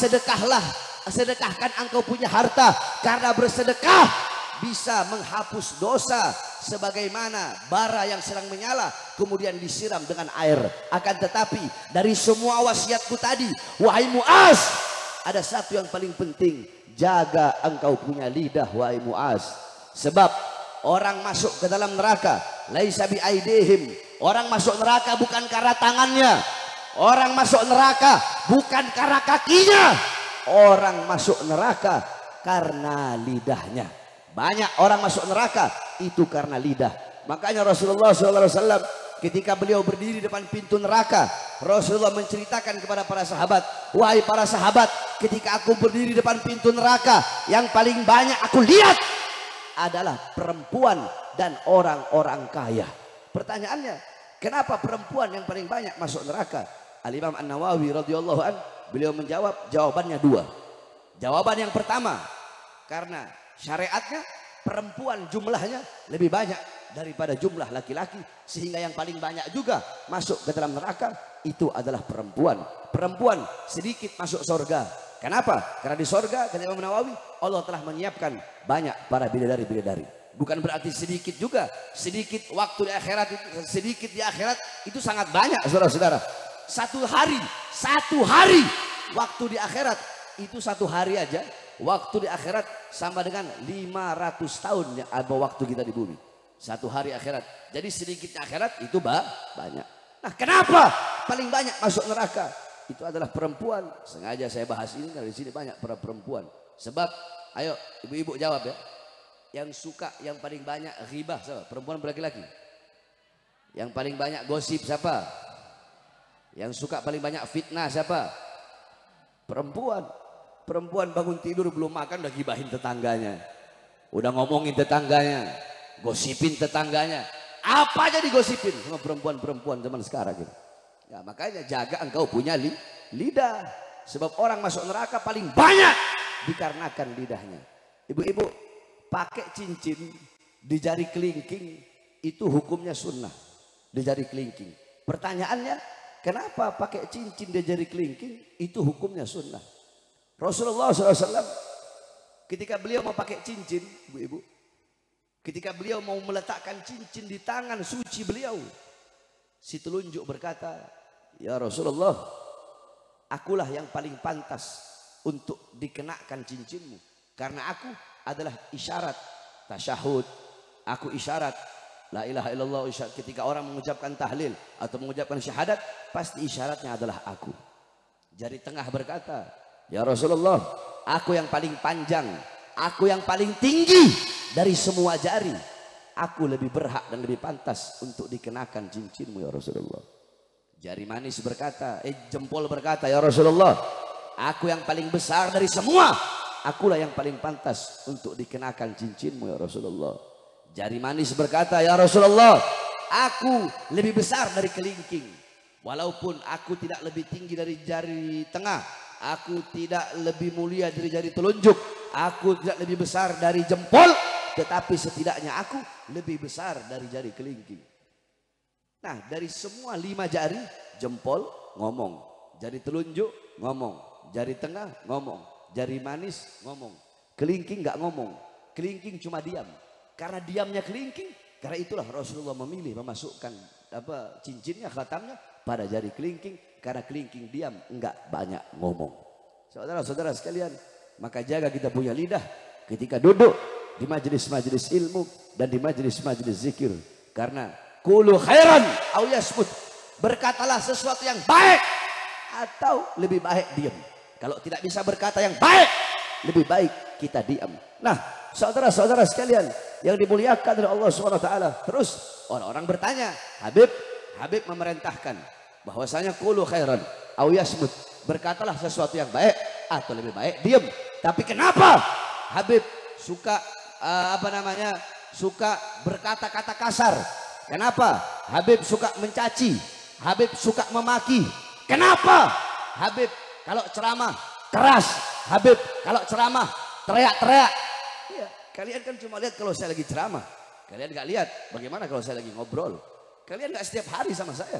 sedekahkan engkau punya harta, karena bersedekah bisa menghapus dosa, sebagaimana bara yang sedang menyala kemudian disiram dengan air. Akan tetapi dari semua wasiatku tadi, wahai Mu'az, ada satu yang paling penting, jaga engkau punya lidah wahai Mu'az. Sebab orang masuk ke dalam neraka laisa bi aidihim, orang masuk neraka bukan karena tangannya, orang masuk neraka bukan karena kakinya, orang masuk neraka karena lidahnya. Banyak orang masuk neraka itu karena lidah. Makanya Rasulullah SAW ketika beliau berdiri depan pintu neraka, Rasulullah menceritakan kepada para sahabat, wahai para sahabat, ketika aku berdiri depan pintu neraka, yang paling banyak aku lihat adalah perempuan dan orang-orang kaya. Pertanyaannya, kenapa perempuan yang paling banyak masuk neraka? Al-Imam An-Nawawi radhiyallahu an, beliau menjawab, jawabannya dua. Jawaban yang pertama, karena syariatnya perempuan jumlahnya lebih banyak daripada jumlah laki-laki, sehingga yang paling banyak juga masuk ke dalam neraka itu adalah perempuan. Perempuan sedikit masuk surga. Kenapa? Karena di surga, kata Imam Nawawi, Allah telah menyiapkan banyak para bidadari-bidadari. Bukan berarti sedikit juga. Sedikit waktu di akhirat itu, sedikit di akhirat itu sangat banyak, saudara-saudara. Satu hari waktu di akhirat itu satu hari aja. Waktu di akhirat sama dengan 500 tahun waktu kita di bumi. Satu hari akhirat. Jadi sedikitnya akhirat itu banyak. Nah, kenapa paling banyak masuk neraka? Itu adalah perempuan. Sengaja saya bahas ini karena di sini banyak para perempuan. Sebab, ayo ibu-ibu jawab ya. Yang suka yang paling banyak ghibah siapa? Perempuan berlaki-laki. Yang paling banyak gosip siapa? Yang suka paling banyak fitnah siapa? Perempuan. Perempuan bangun tidur belum makan udah gibahin tetangganya, udah ngomongin tetangganya, gosipin tetangganya. Apa aja digosipin sama perempuan-perempuan zaman sekarang gitu. Ya, makanya jaga engkau punya lidah. Sebab orang masuk neraka paling banyak dikarenakan lidahnya. Ibu-ibu, pakai cincin di jari kelingking itu hukumnya sunnah. Di jari kelingking. Pertanyaannya, kenapa pakai cincin di jari kelingking itu hukumnya sunnah? Rasulullah SAW ketika beliau mau pakai cincin, ibu-ibu, ketika beliau mau meletakkan cincin di tangan suci beliau, si telunjuk berkata, ya Rasulullah, akulah yang paling pantas untuk dikenakan cincinmu, karena aku adalah isyarat tasyahud, aku isyarat la ilaha illallah. Ketika orang mengucapkan tahlil atau mengucapkan syahadat, pasti isyaratnya adalah aku. Jari tengah berkata, ya Rasulullah, aku yang paling panjang, aku yang paling tinggi dari semua jari, aku lebih berhak dan lebih pantas untuk dikenakan cincinmu ya Rasulullah. Jari manis berkata, jempol berkata, ya Rasulullah, aku yang paling besar dari semua, akulah yang paling pantas untuk dikenakan cincinmu ya Rasulullah. Jari manis berkata, ya Rasulullah, aku lebih besar dari kelingking, walaupun aku tidak lebih tinggi dari jari tengah, aku tidak lebih mulia dari jari telunjuk, aku tidak lebih besar dari jempol, tetapi setidaknya aku lebih besar dari jari kelingking. Nah, dari semua 5 jari, jempol ngomong, jari telunjuk ngomong, jari tengah ngomong, jari manis ngomong, kelingking nggak ngomong, kelingking cuma diam. Karena diamnya kelingking. Karena itulah Rasulullah memilih memasukkan cincinnya, khatamnya pada jari kelingking. Karena kelingking diam, enggak banyak ngomong. Saudara-saudara sekalian, maka jaga kita punya lidah ketika duduk di majelis-majelis ilmu dan di majelis-majelis zikir. Karena qulu khairan aw yasmut, berkatalah sesuatu yang baik atau lebih baik diam. Kalau tidak bisa berkata yang baik, lebih baik kita diam. Nah, saudara-saudara sekalian yang dimuliakan oleh Allah SWT. Terus orang-orang bertanya, Habib memerintahkan bahwasanya qulu khairan aw yasmut, berkatalah sesuatu yang baik atau lebih baik diam. Tapi kenapa Habib suka suka berkata-kata kasar? Kenapa Habib suka mencaci? Habib suka memaki? Kenapa Habib kalau ceramah keras? Habib kalau ceramah teriak-teriak? Ya, kalian kan cuma lihat kalau saya lagi ceramah. Kalian nggak lihat bagaimana kalau saya lagi ngobrol. Kalian nggak setiap hari sama saya.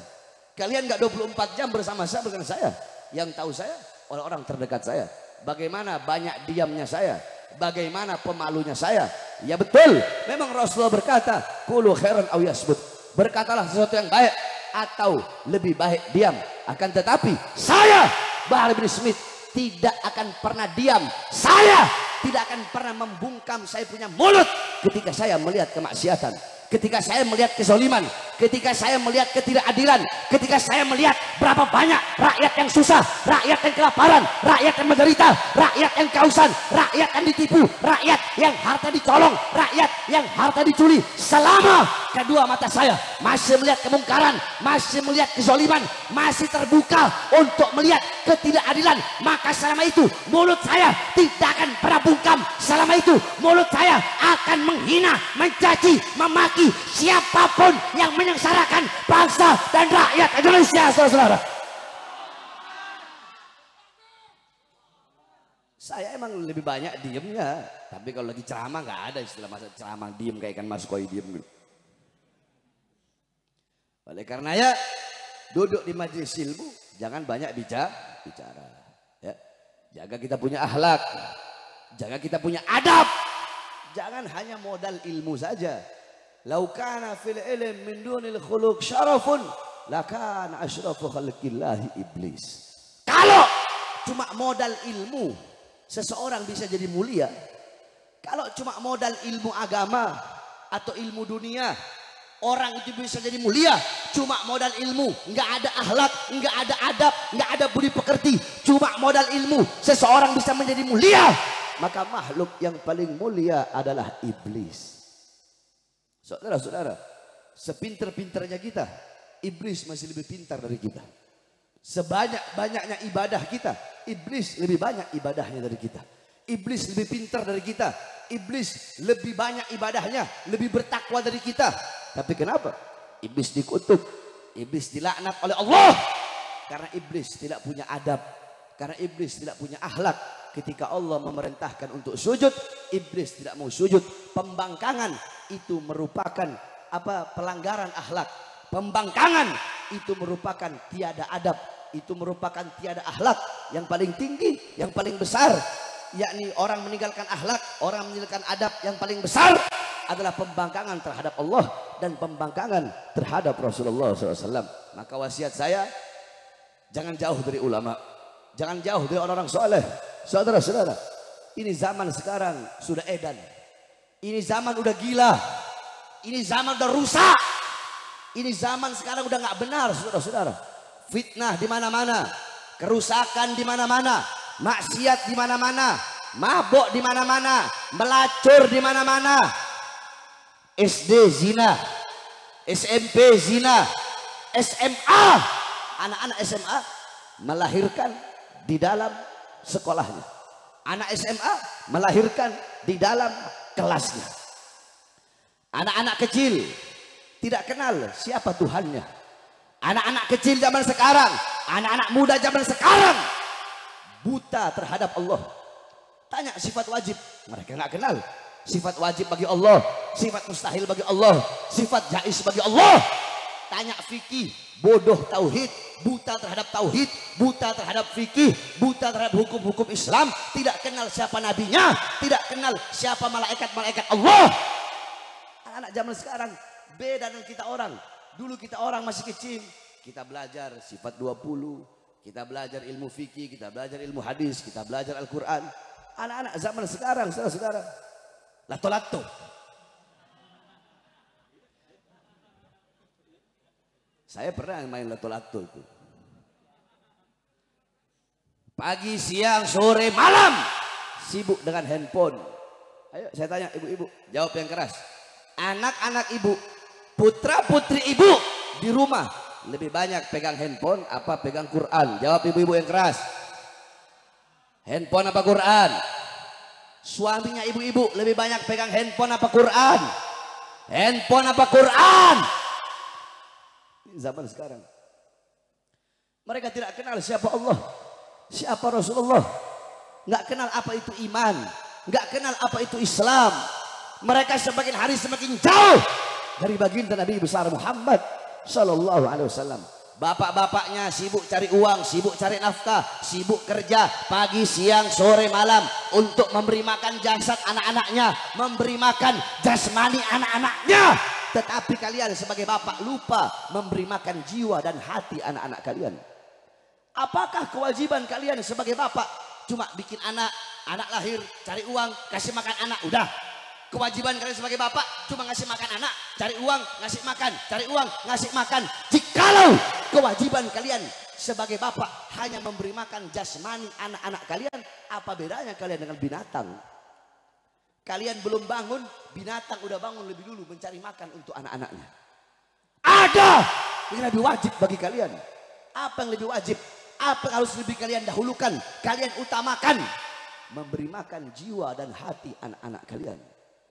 Kalian nggak 24 jam bersama saya. Yang tahu saya orang-orang terdekat saya. Bagaimana banyak diamnya saya. Bagaimana pemalunya saya. Ya betul, memang Rasulullah berkata qulu khairan aw yasmut, berkatalah sesuatu yang baik atau lebih baik diam. Akan tetapi saya Bahar bin Smith tidak akan pernah diam. Saya tidak akan pernah membungkam saya punya mulut ketika saya melihat kemaksiatan, ketika saya melihat kezaliman, ketika saya melihat ketidakadilan, ketika saya melihat berapa banyak rakyat yang susah, rakyat yang kelaparan, rakyat yang menderita, rakyat yang kehausan, rakyat yang ditipu, rakyat yang harta dicolong, rakyat yang harta dicuri. Selama kedua mata saya masih melihat kemungkaran, masih melihat kezaliman, masih terbuka untuk melihat ketidakadilan, maka selama itu mulut saya tidak akan pernah bungkam. Selama itu mulut saya akan menghina, mencaci, memaki siapapun yang menyengsarakan bangsa dan rakyat Indonesia, saudara-saudara. Saya emang lebih banyak diemnya, tapi kalau lagi ceramah nggak ada istilah masa ceramah diem kayak ikan mas koi diem gitu. Oleh karena ya, duduk di majelis ilmu jangan banyak bicara. Ya. Jaga kita punya akhlak, jaga kita punya adab. Jangan hanya modal ilmu saja. Lau kana fil ilm min dunil khuluq syarafun lakana asyrafu khalqillahi iblis. Kalau cuma modal ilmu seseorang bisa jadi mulia. Kalau cuma modal ilmu agama atau ilmu dunia, orang itu bisa jadi mulia. Cuma modal ilmu, nggak ada akhlak, nggak ada adab, nggak ada budi pekerti. Cuma modal ilmu seseorang bisa menjadi mulia. Maka makhluk yang paling mulia adalah iblis. Saudara-saudara, sepinter-pinternya kita, iblis masih lebih pintar dari kita. Sebanyak-banyaknya ibadah kita, iblis lebih banyak ibadahnya dari kita. Iblis lebih pintar dari kita. Iblis lebih banyak ibadahnya, lebih bertakwa dari kita. Tapi kenapa? Iblis dikutuk, iblis dilaknat oleh Allah. Karena iblis tidak punya adab, karena iblis tidak punya akhlak. Ketika Allah memerintahkan untuk sujud, iblis tidak mau sujud. Pembangkangan itu merupakan pelanggaran akhlak. Pembangkangan itu merupakan tiada adab, itu merupakan tiada akhlak. Yang paling tinggi, yang paling besar, yakni orang meninggalkan akhlak, orang meninggalkan adab. Yang paling besar adalah pembangkangan terhadap Allah dan pembangkangan terhadap Rasulullah SAW. Maka wasiat saya, jangan jauh dari ulama, jangan jauh dari orang-orang soleh. Saudara-saudara, ini zaman sekarang sudah edan, ini zaman udah gila, ini zaman udah rusak, ini zaman sekarang udah nggak benar, saudara-saudara. Fitnah di mana-mana, kerusakan di mana-mana, maksiat di mana-mana, mabuk di mana-mana, melacur di mana-mana. SD zina, SMP zina, SMA, anak-anak SMA melahirkan di dalam sekolahnya. Anak SMA melahirkan di dalam kelasnya. Anak-anak kecil tidak kenal siapa Tuhannya. Anak-anak kecil zaman sekarang, anak-anak muda zaman sekarang buta terhadap Allah. Tanya sifat wajib, mereka nggak kenal. Sifat wajib bagi Allah, sifat mustahil bagi Allah, sifat jaiz bagi Allah. Tanya fikih, bodoh tauhid, buta terhadap tauhid, buta terhadap fikih, buta terhadap hukum-hukum Islam, tidak kenal siapa nabinya, tidak kenal siapa malaikat-malaikat Allah. Anak-anak zaman sekarang beda dengan kita orang. Dulu kita orang masih kecil, kita belajar sifat 20, kita belajar ilmu fikih, kita belajar ilmu hadis, kita belajar Al-Quran. Anak-anak zaman sekarang, saudara-saudara, lato-lato. Saya pernah main lato-lato itu. Pagi, siang, sore, malam sibuk dengan handphone. Ayo saya tanya ibu-ibu, jawab yang keras. Anak-anak ibu, putra-putri ibu di rumah lebih banyak pegang handphone apa pegang Quran? Jawab ibu-ibu yang keras. Handphone apa Quran? Suaminya ibu-ibu lebih banyak pegang handphone apa Quran? Handphone apa Quran? Ini zaman sekarang. Mereka tidak kenal siapa Allah, siapa Rasulullah, nggak kenal apa itu iman, nggak kenal apa itu Islam. Mereka semakin hari semakin jauh dari baginda Nabi besar Muhammad Sallallahu Alaihi Wasallam. Bapak-bapaknya sibuk cari uang, sibuk cari nafkah, sibuk kerja pagi, siang, sore, malam untuk memberi makan jasad anak-anaknya, memberi makan jasmani anak-anaknya. Tetapi kalian sebagai bapak lupa memberi makan jiwa dan hati anak-anak kalian. Apakah kewajiban kalian sebagai bapak cuma bikin anak lahir, cari uang, kasih makan anak, udah? Kewajiban kalian sebagai bapak cuma ngasih makan anak, cari uang, ngasih makan, cari uang, ngasih makan. Jikalau kewajiban kalian sebagai bapak hanya memberi makan jasmani anak-anak kalian, apa bedanya kalian dengan binatang? Kalian belum bangun, binatang udah bangun lebih dulu mencari makan untuk anak-anaknya. Ada yang lebih wajib bagi kalian. Apa yang lebih wajib? Apa yang harus lebih kalian dahulukan, kalian utamakan? Memberi makan jiwa dan hati anak-anak kalian.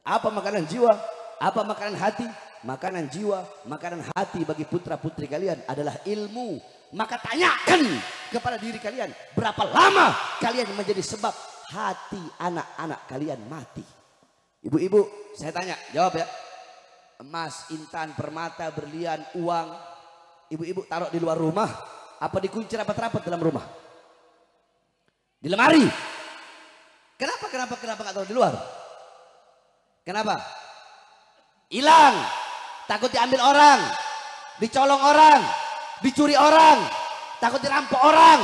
Apa makanan jiwa? Apa makanan hati? Makanan jiwa, makanan hati bagi putra-putri kalian adalah ilmu. Maka tanyakan kepada diri kalian, berapa lama kalian menjadi sebab hati anak-anak kalian mati? Ibu-ibu, saya tanya, jawab ya. Emas, intan, permata, berlian, uang, ibu-ibu taruh di luar rumah, apa dikunci rapat-rapat dalam rumah? Di lemari. Kenapa nggak taruh di luar? Kenapa? Hilang, takut diambil orang, dicolong orang, dicuri orang, takut dirampok orang.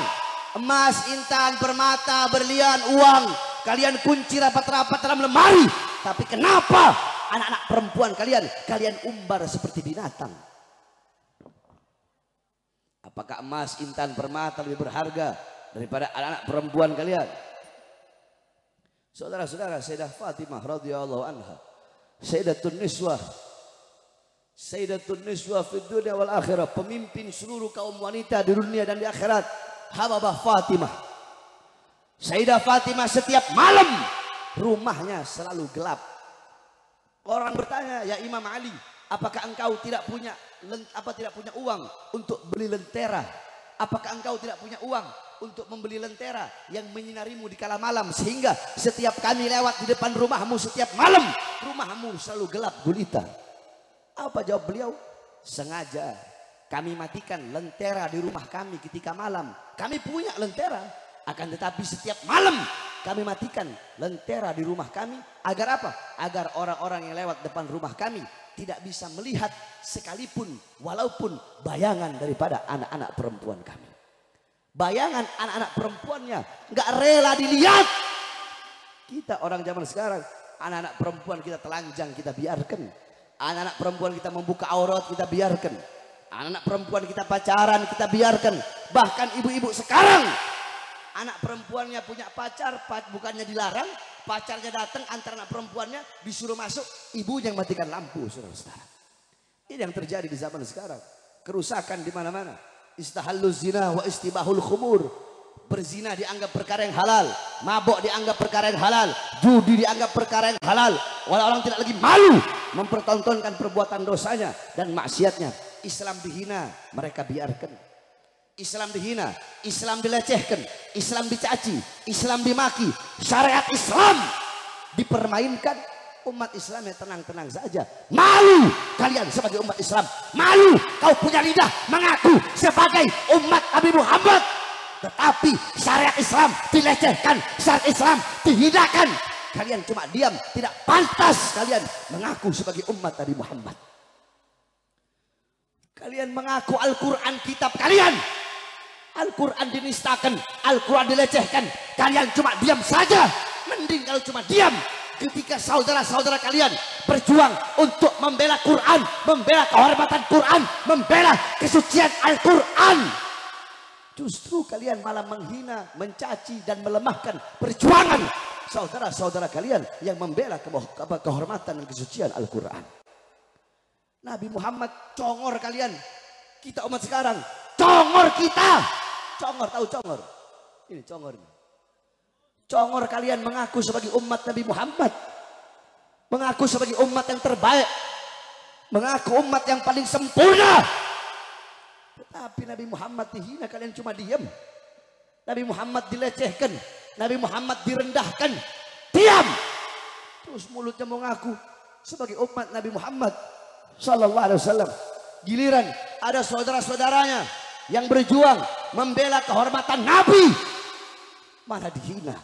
Emas, intan, permata, berlian, uang, kalian kunci rapat-rapat dalam lemari. Tapi kenapa anak-anak perempuan kalian umbar seperti binatang? Apakah emas, intan, permata lebih berharga daripada anak-anak perempuan kalian? Saudara-saudara, Sayyidah Fatimah radhiyallahu anha, Sayyidatun Niswa fid dunya wal akhirah, pemimpin seluruh kaum wanita di dunia dan di akhirat. Hababah Fatimah, Sayyidah Fatimah setiap malam rumahnya selalu gelap. Orang bertanya, ya Imam Ali, apakah engkau tidak punya uang untuk beli lentera? Apakah engkau tidak punya uang untuk membeli lentera yang menyinarimu di kala malam, sehingga setiap kami lewat di depan rumahmu setiap malam, rumahmu selalu gelap gulita? Apa jawab beliau? Sengaja kami matikan lentera di rumah kami ketika malam. Kami punya lentera, akan tetapi setiap malam kami matikan lentera di rumah kami. Agar apa? Agar orang-orang yang lewat depan rumah kami tidak bisa melihat sekalipun walaupun bayangan daripada anak-anak perempuan kami. Bayangan anak-anak perempuannya nggak rela dilihat. Kita orang zaman sekarang, anak-anak perempuan kita telanjang kita biarkan. Anak-anak perempuan kita membuka aurat kita biarkan. Anak-anak perempuan kita pacaran kita biarkan. Bahkan ibu-ibu sekarang, anak perempuannya punya pacar, bukannya dilarang, pacarnya datang antar anak perempuannya disuruh masuk, ibunya yang matikan lampu. Saudara-saudara, ini yang terjadi di zaman sekarang. Kerusakan di mana-mana. Istahalluz zina wa istibahul khumur. Berzina dianggap perkara yang halal, mabok dianggap perkara yang halal, judi dianggap perkara yang halal. Orang-orang tidak lagi malu mempertontonkan perbuatan dosanya dan maksiatnya. Islam dihina, mereka biarkan. Islam dihina, Islam dilecehkan, Islam dicaci, Islam dimaki, syariat Islam dipermainkan. Umat Islam yang tenang-tenang saja. Malu kalian sebagai umat Islam, malu kau punya lidah mengaku sebagai umat Nabi Muhammad, tetapi syariat Islam dilecehkan, syariat Islam dihinakan. kalian cuma diam. Tidak pantas kalian mengaku sebagai umat Nabi Muhammad. Kalian mengaku Al-Quran kitab kalian. Al-Quran dinistakan, Al-Quran dilecehkan. Kalian cuma diam saja. Mending kalau cuma diam ketika saudara-saudara kalian berjuang untuk membela Quran, membela kehormatan Quran, membela kesucian Al-Quran. Justru kalian malah menghina, mencaci dan melemahkan perjuangan saudara-saudara kalian yang membela kehormatan dan kesucian Al-Quran. Nabi Muhammad congor kalian. Kita umat sekarang congor kita. Congor, tahu congor? Ini congor. Congor kalian mengaku sebagai umat Nabi Muhammad. Mengaku sebagai umat yang terbaik. Mengaku umat yang paling sempurna. Tetapi Nabi Muhammad dihina, kalian cuma diam. Nabi Muhammad dilecehkan. Nabi Muhammad direndahkan. Diam. Terus mulutnya mengaku sebagai umat Nabi Muhammad Sallallahu Alaihi Wasallam. Giliran ada saudara-saudaranya yang berjuang membela kehormatan Nabi, malah dihina,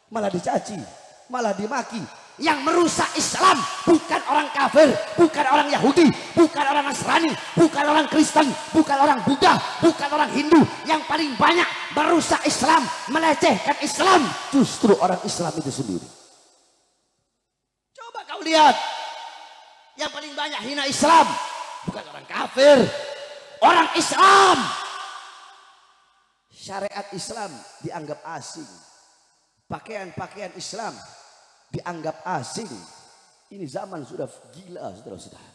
malah dicaci, malah dimaki. Yang merusak Islam bukan orang kafir, bukan orang Yahudi, bukan orang Nasrani, bukan orang Kristen, bukan orang Buddha, bukan orang Hindu. Yang paling banyak merusak Islam, melecehkan Islam, justru orang Islam itu sendiri. Coba kau lihat, yang paling banyak hina Islam bukan orang kafir, orang Islam. Syariat Islam dianggap asing. Pakaian-pakaian Islam dianggap asing. Ini zaman sudah gila, saudara-saudara.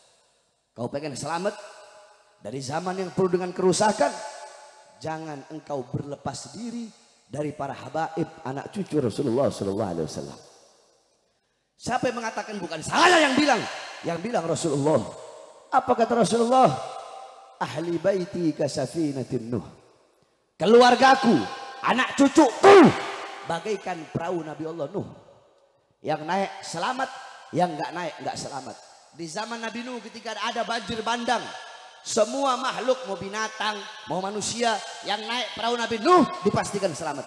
Kau pengen selamat dari zaman yang penuh dengan kerusakan, jangan engkau berlepas diri dari para habaib, anak cucu Rasulullah Sallallahu Alaihi Wasallam. Siapa yang mengatakan? Bukan saya yang bilang. Yang bilang Rasulullah. Apa kata Rasulullah? Ahli baiti kasafinatin Nuh. Keluargaku, anak cucuku bagaikan perahu Nabi Allah Nuh. Yang naik selamat, yang nggak naik nggak selamat. Di zaman Nabi Nuh ketika ada banjir bandang, semua makhluk mau binatang, mau manusia yang naik perahu Nabi Nuh dipastikan selamat.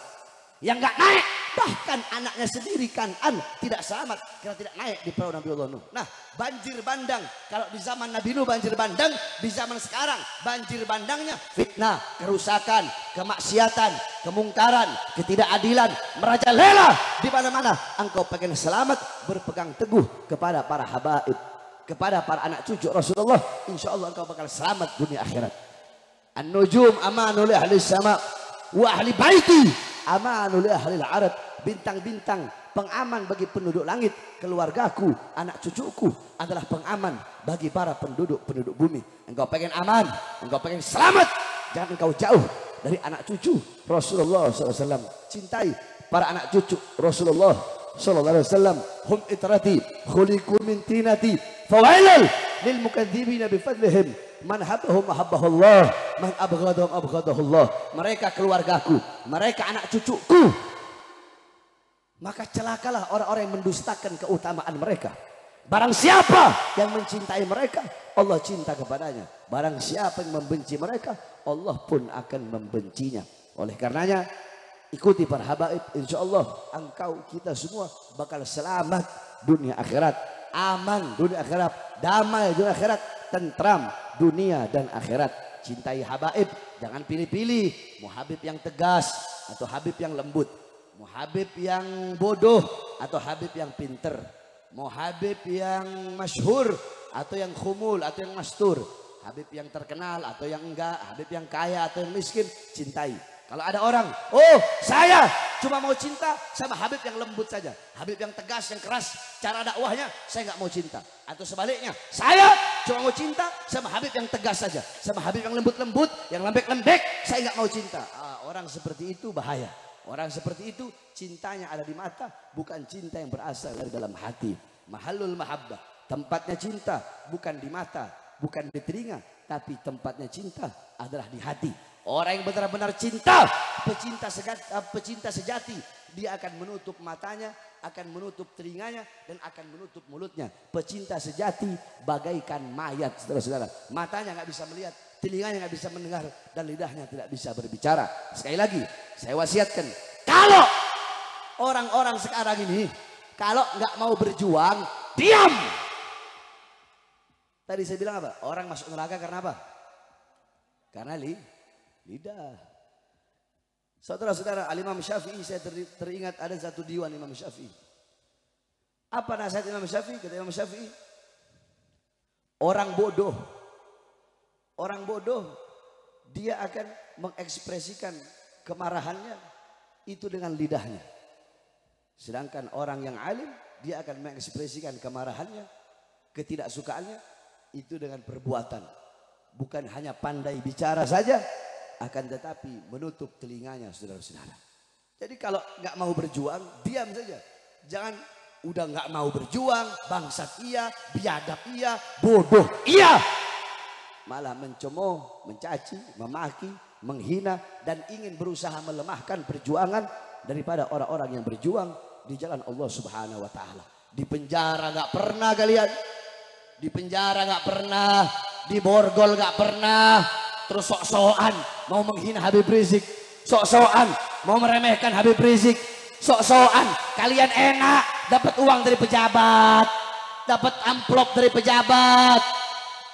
Yang nggak naik, bahkan anaknya sendiri Kan'an tidak selamat karena tidak naik di perahu Nabi Allah Nuh. Nah, banjir bandang, kalau di zaman Nabi Nuh banjir bandang, di zaman sekarang banjir bandangnya fitnah, kerusakan, kemaksiatan, kemungkaran, ketidakadilan merajalela di mana-mana. Engkau pengen selamat, berpegang teguh kepada para habaib, kepada para anak cucu Rasulullah, insya Allah engkau bakal selamat dunia akhirat. An-nujum amanul ahli sama wa ahli baiti amanul ahli al-arad. Bintang-bintang pengaman bagi penduduk langit. Keluargaku, anak cucuku adalah pengaman bagi para penduduk bumi. Engkau pengen aman, engkau pengen selamat, jangan engkau jauh dari anak cucu Rasulullah SAW. Cintai para anak cucu Rasulullah SAW. Hum itrati khuliqu min tinati fawailal lil mukadzibina bifadlihim. Man habbahum ahabbahullah, man abghadahum abghadahullah. Mereka keluargaku, mereka anak cucuku. Maka celakalah orang-orang yang mendustakan keutamaan mereka. Barang siapa yang mencintai mereka, Allah cinta kepadanya. Barang siapa yang membenci mereka, Allah pun akan membencinya. Oleh karenanya, ikuti para habaib, insya Allah engkau kita semua bakal selamat dunia akhirat, aman dunia akhirat, damai dunia akhirat, tentram dunia dan akhirat. Cintai habaib, jangan pilih-pilih. Mau habib yang tegas atau habib yang lembut, mau habib yang bodoh atau habib yang pinter, mau habib yang masyhur atau yang khumul atau yang mastur, habib yang terkenal atau yang enggak, habib yang kaya atau yang miskin. Cintai. Kalau ada orang, oh saya cuma mau cinta sama habib yang lembut saja, habib yang tegas, yang keras cara dakwahnya, saya nggak mau cinta. Atau sebaliknya, saya cuma mau cinta sama habib yang tegas saja, sama habib yang lembut-lembut, yang lembek-lembek, saya nggak mau cinta. Orang seperti itu bahaya. Orang seperti itu cintanya ada di mata, bukan cinta yang berasal dari dalam hati. Mahallul mahabbah, tempatnya cinta bukan di mata, bukan di telinga, tapi tempatnya cinta adalah di hati. Orang yang benar-benar cinta, pecinta sejati, dia akan menutup matanya, akan menutup telinganya, dan akan menutup mulutnya. Pecinta sejati bagaikan mayat, saudara-saudara. Matanya nggak bisa melihat, telinganya nggak bisa mendengar, dan lidahnya tidak bisa berbicara. Sekali lagi, saya wasiatkan, kalau orang-orang sekarang ini Kalau nggak mau berjuang, diam. Tadi saya bilang apa? Orang masuk neraka karena apa? Karena lidah. Saudara-saudara, Al-Imam Syafi'i, saya teringat ada satu diwan Imam Syafi'i. Apa nasihat Imam Syafi'i? Kata Imam Syafi'i, orang bodoh dia akan mengekspresikan kemarahannya itu dengan lidahnya. Sedangkan orang yang alim, dia akan mengekspresikan kemarahannya, ketidaksukaannya itu dengan perbuatan. Bukan hanya pandai bicara saja, akan tetapi menutup telinganya, saudara-saudara. Jadi kalau nggak mau berjuang, diam saja. Jangan udah nggak mau berjuang, bangsat iya, biadab iya, bodoh iya. Malah mencemooh, mencaci, memaki, menghina, dan ingin berusaha melemahkan perjuangan daripada orang-orang yang berjuang di jalan Allah Subhanahu wa Ta'ala. Di penjara nggak pernah kalian, di penjara nggak pernah, di borgol nggak pernah. Terus sok-sokan mau menghina Habib Rizik, sok-sokan mau meremehkan Habib Rizik, sok-sokan kalian enak dapat uang dari pejabat, dapat amplop dari pejabat,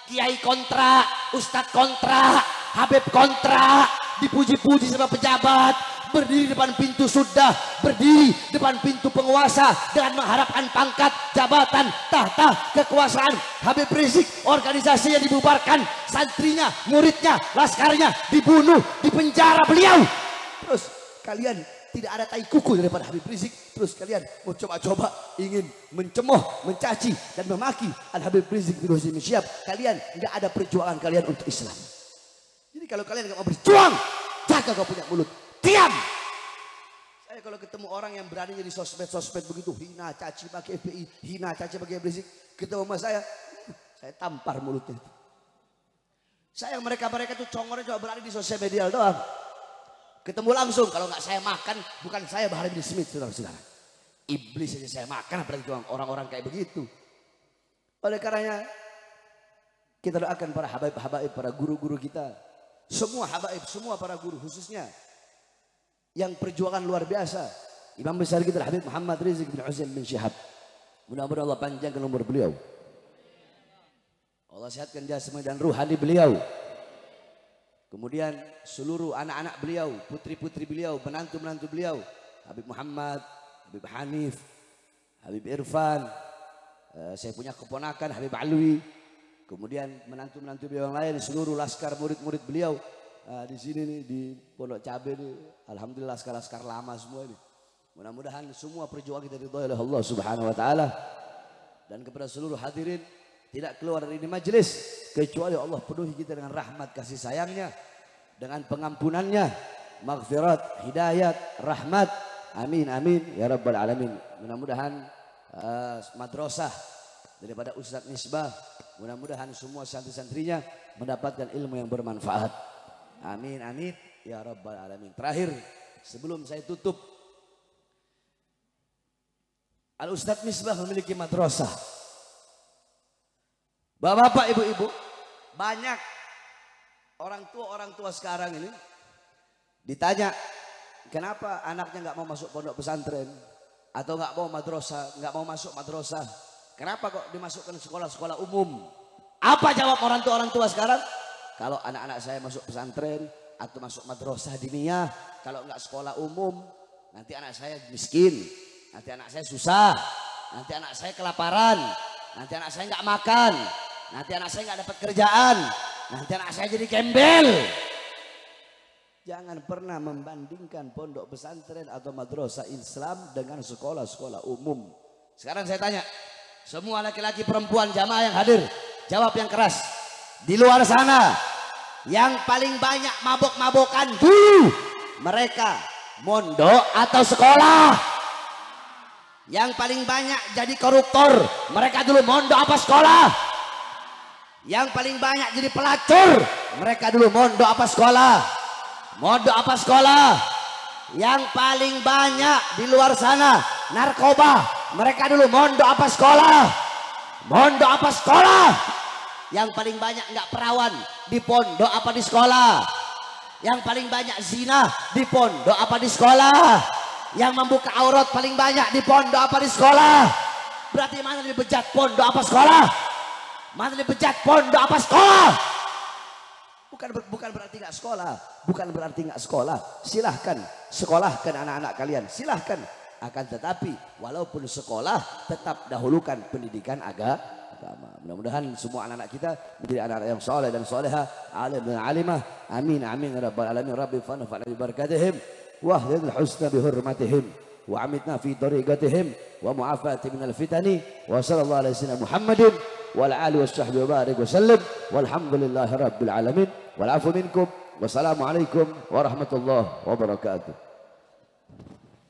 kiai kontra, ustadz kontra, Habib kontra, dipuji-puji sama pejabat, berdiri depan pintu sudah, berdiri depan pintu penguasa dengan mengharapkan pangkat, jabatan, tahta, kekuasaan. Habib Rizik organisasinya dibubarkan, santrinya, muridnya, laskarnya dibunuh, dipenjara beliau. Terus kalian tidak ada tai kuku daripada Habib Rizik. Terus kalian mau coba-coba ingin mencemooh, mencaci dan memaki Al Habib Rizik bin Husaini Syihab. Kalian nggak ada perjuangan kalian untuk Islam. Jadi kalau kalian nggak mau berjuang, jaga kau punya mulut. Diam. Saya kalau ketemu orang yang berani jadi sosmed begitu, hina caci pakai FPI, hina caci pakai Rizik, ketemu sama saya tampar mulutnya. Saya mereka tuh congornya cuma berani di sosial media doang. Ketemu langsung, kalau nggak saya makan, bukan saya Bahar bin Smith, saudara-saudara. Iblis aja saya makan, apalagi orang-orang kayak begitu. Oleh karenanya kita doakan para habaib-habaib, para guru-guru kita, semua habaib, semua para guru khususnya yang perjuangan luar biasa. Imam besar kita Habib Muhammad Rizik bin Husaini bin Syihab. Mudah-mudahan Allah panjangkan umur beliau. Allah sehatkan jasmani dan ruhani beliau. Kemudian seluruh anak-anak beliau, putri-putri beliau, menantu-menantu beliau. Habib Muhammad, Habib Hanif, Habib Irfan. Saya punya keponakan Habib Alwi. Kemudian menantu-menantu beliau yang lain, seluruh laskar murid-murid beliau. Di sini nih di Pondok Cabe nih, alhamdulillah laskar-laskar lama semua ini. Mudah-mudahan semua perjuangan kita diridhoi oleh Allah Subhanahu wa Ta'ala. Dan kepada seluruh hadirin, tidak keluar dari ini majelis kecuali Allah penuhi kita dengan rahmat kasih sayangnya, dengan pengampunannya, maghfirat, hidayat, rahmat. Amin amin ya rabbal alamin. Mudah-mudahan madrasah daripada Ustadz Misbah, mudah-mudahan semua santri-santrinya mendapatkan ilmu yang bermanfaat. Amin amin ya rabbal alamin. Terakhir sebelum saya tutup, Al Ustadz Misbah memiliki madrasah. Bapak-bapak, ibu-ibu, banyak orang tua sekarang ini ditanya kenapa anaknya nggak mau masuk pondok pesantren atau nggak mau madrasah, nggak mau masuk madrasah. Kenapa kok dimasukkan sekolah-sekolah umum? Apa jawab orang tua sekarang? Kalau anak-anak saya masuk pesantren atau masuk madrasah diniyah, kalau nggak sekolah umum, nanti anak saya miskin, nanti anak saya susah, nanti anak saya kelaparan, nanti anak saya nggak makan, nanti anak saya nggak dapat kerjaan, nanti anak saya jadi gembel. Jangan pernah membandingkan pondok pesantren atau madrasah Islam dengan sekolah-sekolah umum. Sekarang saya tanya, semua laki-laki perempuan jamaah yang hadir, jawab yang keras. Di luar sana, yang paling banyak mabok-mabokan dulu, mereka mondok atau sekolah? Yang paling banyak jadi koruptor, mereka dulu mondok apa sekolah? Yang paling banyak jadi pelacur, mereka dulu mondok apa sekolah? Mondok apa sekolah? Yang paling banyak di luar sana narkoba, mereka dulu mondok apa sekolah? Mondok apa sekolah? Yang paling banyak nggak perawan di pondok apa di sekolah? Yang paling banyak zina di pondok apa di sekolah? Yang membuka aurat paling banyak di pondok apa di sekolah? Berarti mana lebih bejat, pondok apa sekolah? Mana lebih bejat, pondok apa sekolah? Bukan berarti nggak sekolah, bukan berarti nggak sekolah. Silahkan sekolahkan anak-anak kalian, silahkan. Akan tetapi walaupun sekolah tetap dahulukan pendidikan agama. Mudah-mudahan semua anak-anak kita menjadi anak-anak yang soleh dan soleha, alim dan alimah. Amin amin ya rabbal alamin. Rabbi fanfa'na bi barakatihim wahdil husna bi hurmatihim wa amitna fi tariqatihim wa mu'afati minal fitani wa sallallahu alaihi wasallam Muhammadin wa ala alihi washabbihi wa barik wa sallam walhamdulillahi rabbil alamin wal afu minkum wassalamu alaikum warahmatullahi wabarakatuh.